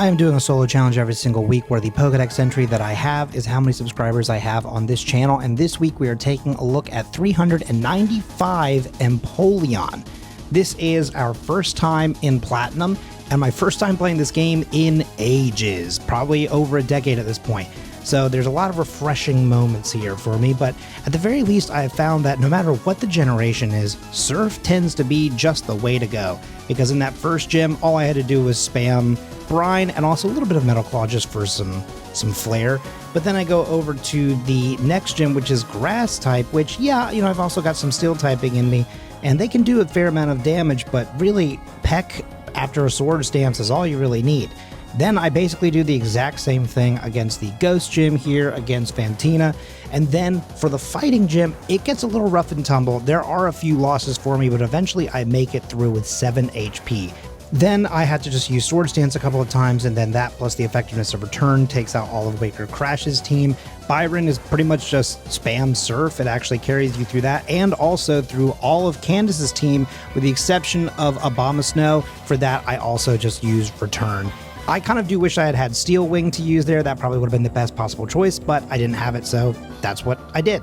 I am doing a solo challenge every single week where the Pokédex entry that I have is how many subscribers I have on this channel, and this week we are taking a look at 395 Empoleon. This is our first time in Platinum, and my first time playing this game in ages, probably over a decade at this point. So there's a lot of refreshing moments here for me, but at the very least I have found that no matter what the generation is, Surf tends to be just the way to go. Because in that first gym, all I had to do was spam Brine and also a little bit of Metal Claw just for some flair. But then I go over to the next gym, which is Grass type, which, yeah, I've also got some Steel typing in me, and they can do a fair amount of damage, but really, Peck after a Sword stance is all you really need. Then I basically do the exact same thing against the Ghost Gym here, against Fantina, and then for the Fighting Gym, it gets a little rough and tumble. There are a few losses for me, but eventually I make it through with 7 HP. Then I had to just use Sword Stance a couple of times, and then that plus the effectiveness of Return takes out all of Waker Crash's team. Byron is pretty much just spam Surf. It actually carries you through that, and also through all of Candace's team, with the exception of Abomasnow. For that, I also just use Return. I kind of do wish I had had Steel Wing to use there. That probably would have been the best possible choice, but I didn't have it, so that's what I did.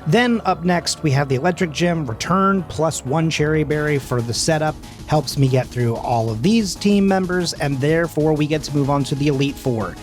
Then up next, we have the Electric Gym. Return plus 1 Cherry Berry for the setup helps me get through all of these team members, and therefore we get to move on to the Elite Four.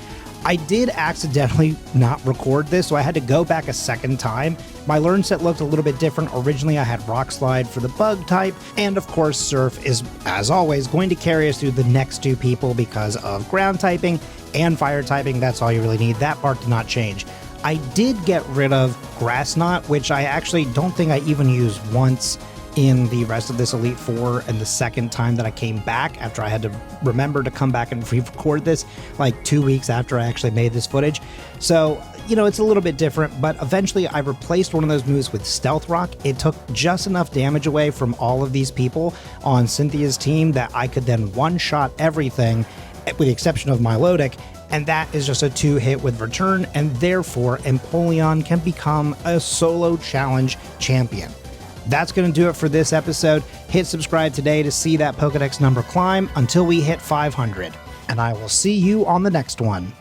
I did accidentally not record this, so I had to go back a second time. My learn set looked a little bit different. Originally, I had Rock Slide for the Bug type, and of course, Surf is, as always, going to carry us through the next 2 people because of Ground typing and Fire typing. That's all you really need. That part did not change. I did get rid of Grass Knot, which I actually don't think I even used once in the rest of this Elite Four, and the second time that I came back after I had to remember to come back and re-record this like 2 weeks after I actually made this footage. So, it's a little bit different, but eventually I replaced one of those moves with Stealth Rock. It took just enough damage away from all of these people on Cynthia's team that I could then one-shot everything, with the exception of Milotic, and that is just a 2-hit with Return, and therefore Empoleon can become a solo challenge champion. That's going to do it for this episode. Hit subscribe today to see that Pokédex number climb until we hit 500, and I will see you on the next one.